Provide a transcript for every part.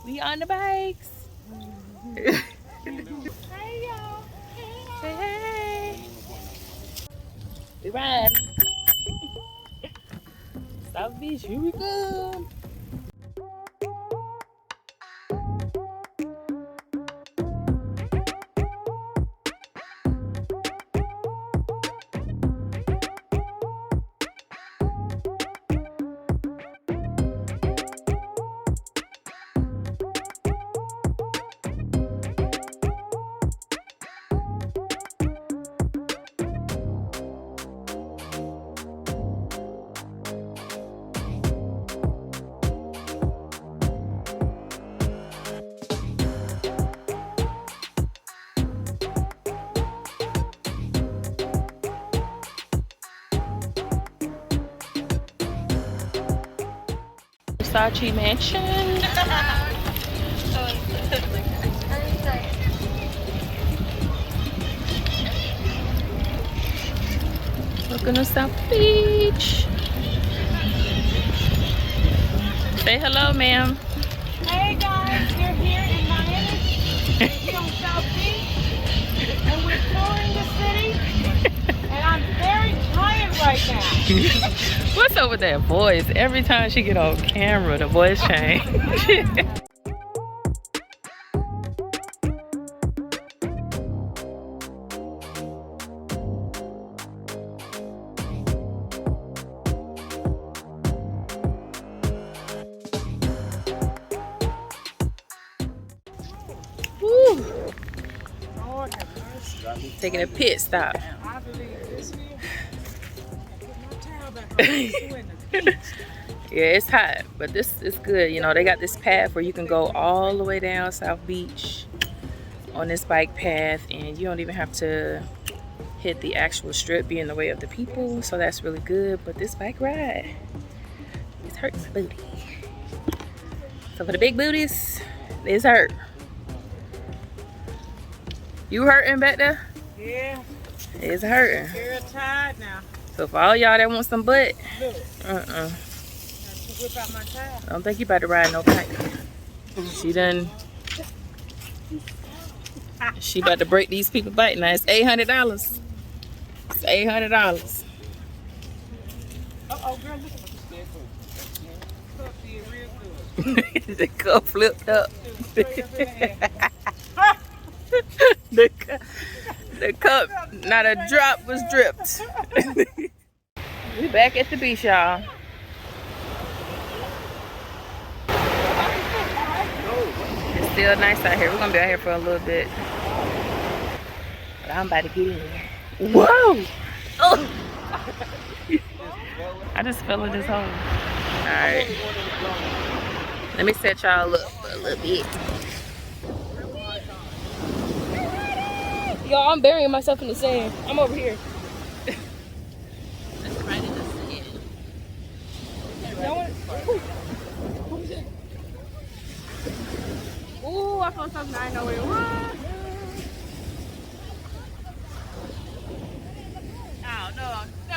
We on the bikes. Hey y'all. Say hey. We ride. South Beach, here we go. Versace Mansion. Welcome to South Beach. Say hello, ma'am. Hey guys, we're here in Miami. We're on South Beach, and we're touring the city. And I'm very tired right now. What's up with that voice? Every time she get on camera, the voice change. Woo. Lord have mercy. Taking a pit stop. I believe this here. I put my towel back on. In the beach. Yeah, it's hot, but this is good. You know, they got this path where you can go all the way down South Beach on this bike path, and you don't even have to hit the actual strip, be in the way of the people. So that's really good. But this bike ride, it's hurting my booty. So for the big booties, it's hurt. You hurting back there? Yeah, It's hurting. very tired now. So for all y'all that want some butt, Look, I have to whip out my towel. I don't think you about to ride no bike. She about to break these people bike. Now it's $800. It's $800. Uh-oh, girl, look at my cup did real good. The cup flipped up. Straight up in the air. The cup, not a drop was dripped. We back at the beach, y'all. It's still nice out here. We're gonna be out here for a little bit. But I'm about to get in. Whoa! Oh. I just fell in this hole. Alright. Let me set y'all up for a little bit. Y'all, I'm burying myself in the sand. I'm over here. That's right in the sand. Ooh, I felt something I know where it was. Oh, no, no.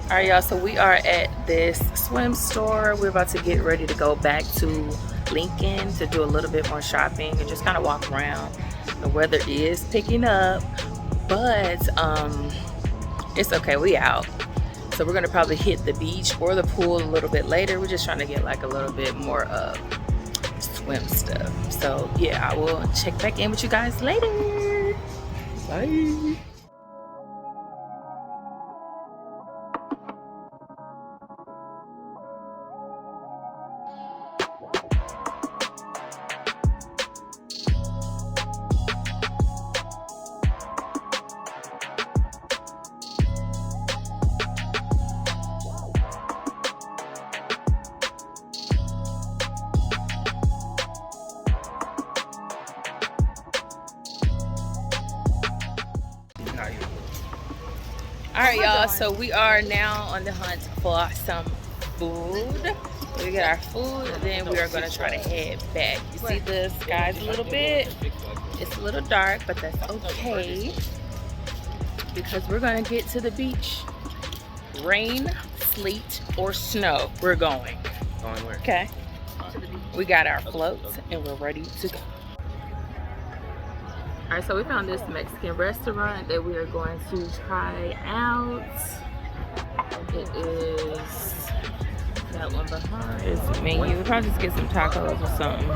All right, y'all, so we are at this swim store. We're about to get ready to go back to Lincoln to do a little bit more shopping and just kind of walk around. The weather is picking up, but it's okay, we out. So we're gonna probably hit the beach or the pool a little bit later. We're just trying to get like a little bit more of swim stuff. So yeah, I will check back in with you guys later. Bye. All right, y'all. So we are now on the hunt for some food. We get our food, then we are going to try to head back. You see the sky's a little bit, it's a little dark, but that's okay because we're going to get to the beach. Rain, sleet, or snow, we're going. Going where? Okay. We got our floats and we're ready to go. All right, so we found this Mexican restaurant that we are going to try out. It is that one behind. It's the menu. We'll probably just get some tacos or something.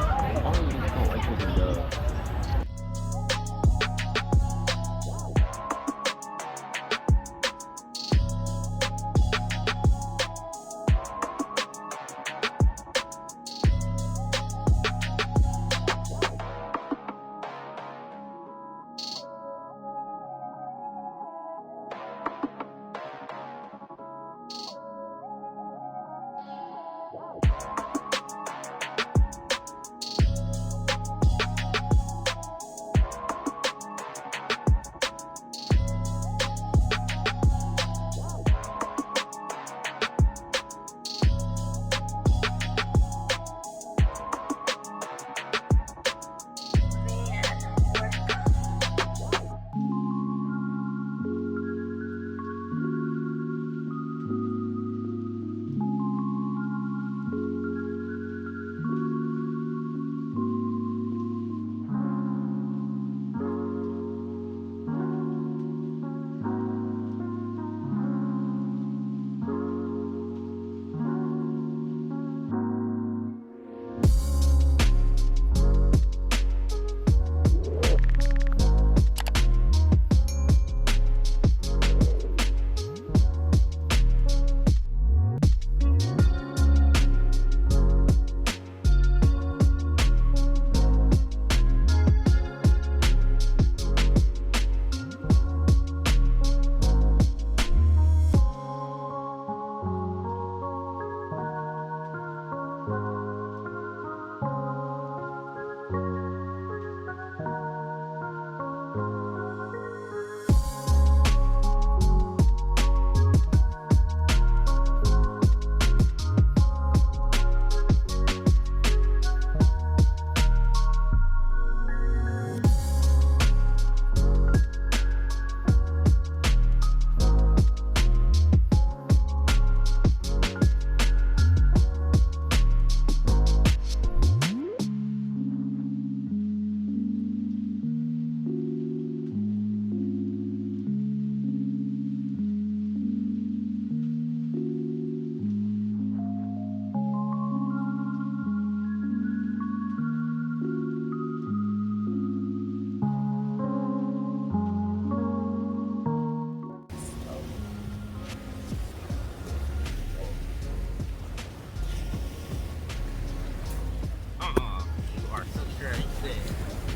You are so sure you said.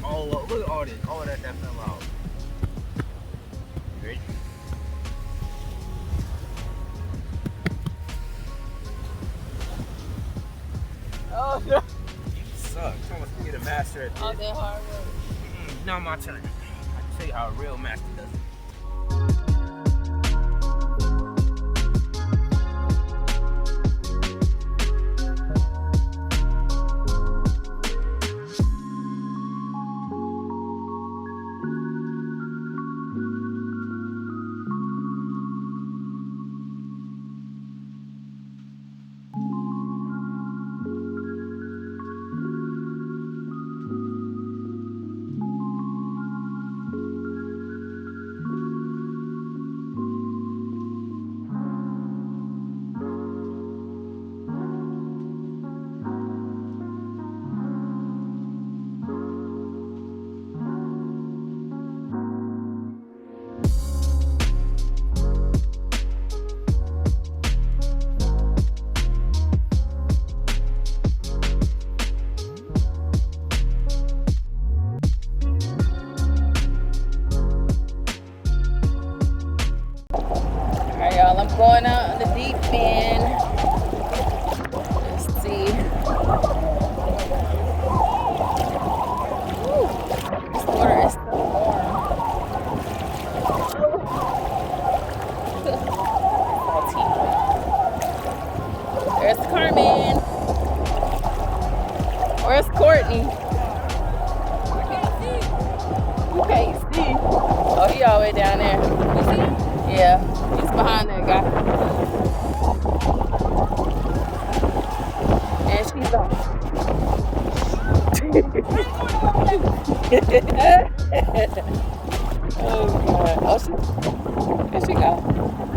Oh, look at all this. All that fell out. You ready? Oh no. You suck. I'm supposed to be the master at this. All that hard work. Now my turn. I can tell you how a real master does it. Going out on the deep end. Let's see. Woo. This water is so warm. behind that guy. And she's off. Oh God. Oh, there she go.